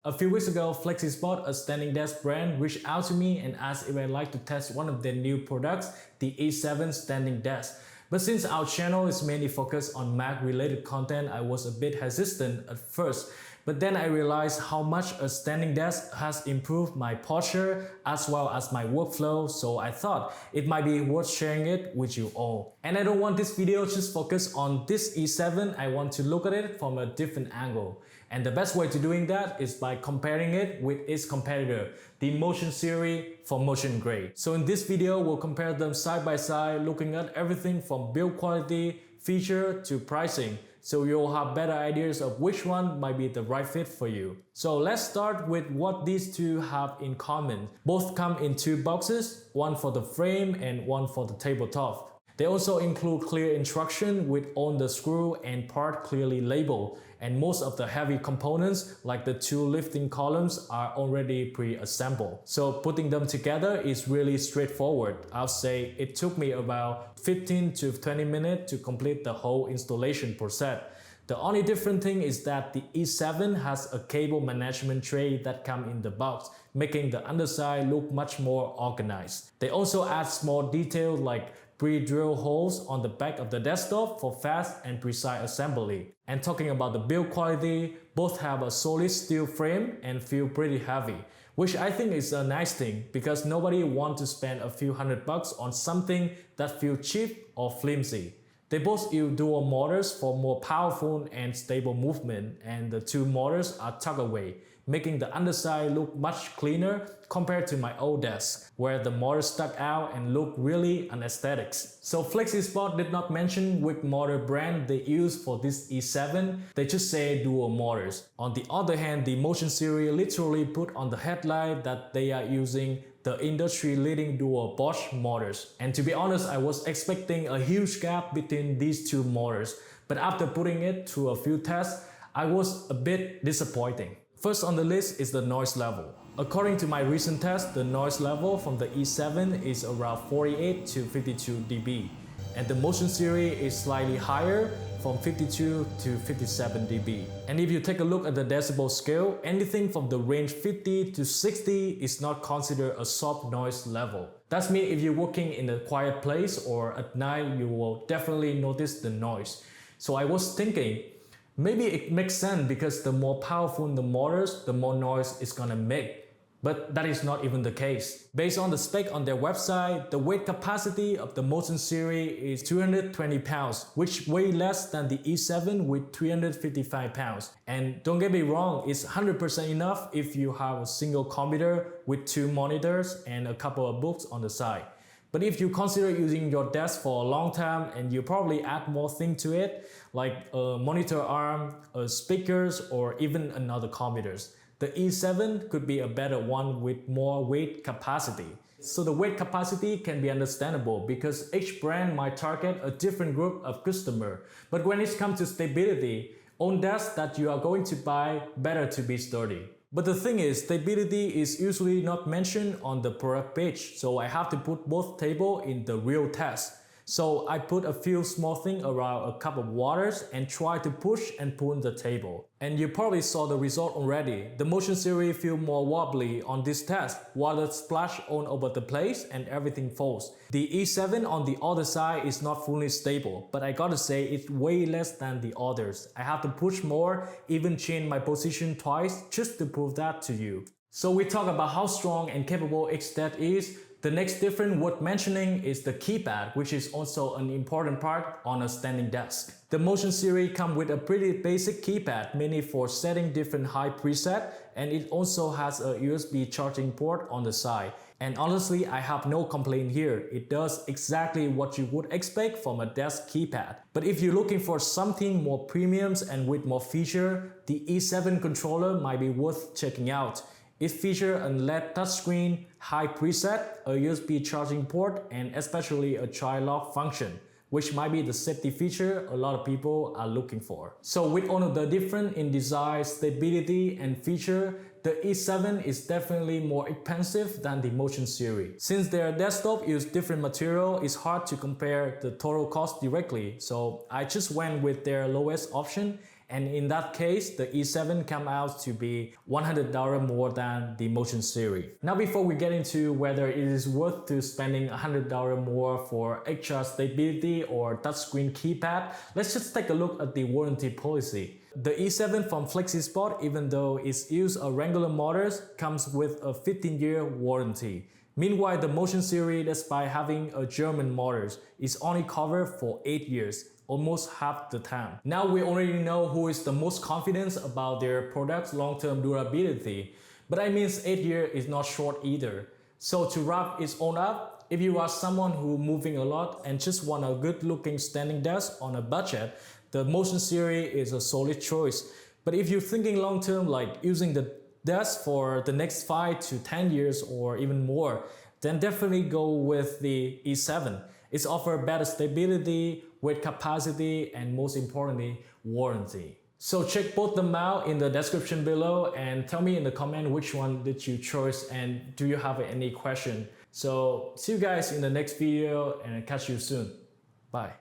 A few weeks ago, FlexiSpot, a standing desk brand, reached out to me and asked if I'd like to test one of their new products, the E7 standing desk. But since our channel is mainly focused on Mac-related content, I was a bit hesitant at first. But then I realized how much a standing desk has improved my posture as well as my workflow, so I thought it might be worth sharing it with you all. And I don't want this video just focus on this E7, I want to look at it from a different angle. And the best way to doing that is by comparing it with its competitor, the Motion Series for MotionGrey. So in this video, we'll compare them side by side, looking at everything from build quality, feature to pricing, so you'll have better ideas of which one might be the right fit for you. So let's start with what these two have in common. Both come in two boxes, one for the frame and one for the tabletop. They also include clear instruction with on the screw and part clearly labeled, and most of the heavy components like the two lifting columns are already pre-assembled. So putting them together is really straightforward. I'll say it took me about 15 to 20 minutes to complete the whole installation process. The only different thing is that the E7 has a cable management tray that comes in the box, making the underside look much more organized. They also add small details like pre-drilled holes on the back of the desktop for fast and precise assembly. And talking about the build quality, both have a solid steel frame and feel pretty heavy, which I think is a nice thing because nobody wants to spend a few $100 on something that feels cheap or flimsy. They both use dual motors for more powerful and stable movement, and the two motors are tucked away, making the underside look much cleaner compared to my old desk, where the motor stuck out and looked really unaesthetic. So FlexiSpot did not mention which motor brand they use for this E7, they just say dual motors. On the other hand, the Motion Series literally put on the headline that they are using the industry-leading dual Bosch motors. And to be honest, I was expecting a huge gap between these two motors, but after putting it through a few tests, I was a bit disappointing. First on the list is the noise level. According to my recent test, the noise level from the E7 is around 48 to 52 dB, and the Motion Series is slightly higher from 52 to 57 dB. And if you take a look at the decibel scale, anything from the range 50 to 60 is not considered a soft noise level. That means if you're working in a quiet place or at night, you will definitely notice the noise. So I was thinking, maybe it makes sense because the more powerful the motors, the more noise it's gonna make. But that is not even the case. Based on the spec on their website, the weight capacity of the Motion Series is 220 pounds, which weighs less than the E7 with 355 pounds. And don't get me wrong, it's 100% enough if you have a single computer with two monitors and a couple of books on the side. But if you consider using your desk for a long time and you probably add more things to it, like a monitor arm, speakers, or even another computers, the E7 could be a better one with more weight capacity. So the weight capacity can be understandable because each brand might target a different group of customers. But when it comes to stability, on desks that you are going to buy, better to be sturdy. But the thing is, stability is usually not mentioned on the product page, so I have to put both tables in the real test. So I put a few small things around a cup of waters and try to push and pull the table. And you probably saw the result already. The Motion Series feels more wobbly on this test. Water splash all over the place and everything falls. The E7 on the other side is not fully stable, but I gotta say it's way less than the others. I have to push more, even change my position twice just to prove that to you. So we talk about how strong and capable each desk is. The next difference worth mentioning is the keypad, which is also an important part on a standing desk. The Motion Series comes with a pretty basic keypad, mainly for setting different height presets, and it also has a USB charging port on the side. And honestly, I have no complaint here. It does exactly what you would expect from a desk keypad. But if you're looking for something more premium and with more feature, the E7 controller might be worth checking out. It features a LED touchscreen, high preset, a USB charging port, and especially a child lock function, which might be the safety feature a lot of people are looking for. So with all of the difference in design, stability, and feature, the E7 is definitely more expensive than the Motion Series. Since their desktop use different material, it's hard to compare the total cost directly, so I just went with their lowest option And in that case, the E7 come out to be $100 more than the Motion series. Now before we get into whether it is worth to spending $100 more for extra stability or touchscreen keypad, let's just take a look at the warranty policy. The E7 from FlexiSpot, even though it's used on regular motors, comes with a 15-year warranty. Meanwhile, the Motion series, despite having a German motors, is only covered for 8 years, almost half the time. Now we already know who is the most confident about their product's long-term durability, but I mean 8 years is not short either. So to wrap it all up, if you are someone who moving a lot and just want a good-looking standing desk on a budget, the Motion series is a solid choice. But if you're thinking long-term, like using the desk for the next 5 to 10 years or even more, then definitely go with the E7. It's offers better stability, weight capacity, and most importantly, warranty. So check both them out in the description below and tell me in the comment which one did you choose and do you have any question. So see you guys in the next video and catch you soon. Bye.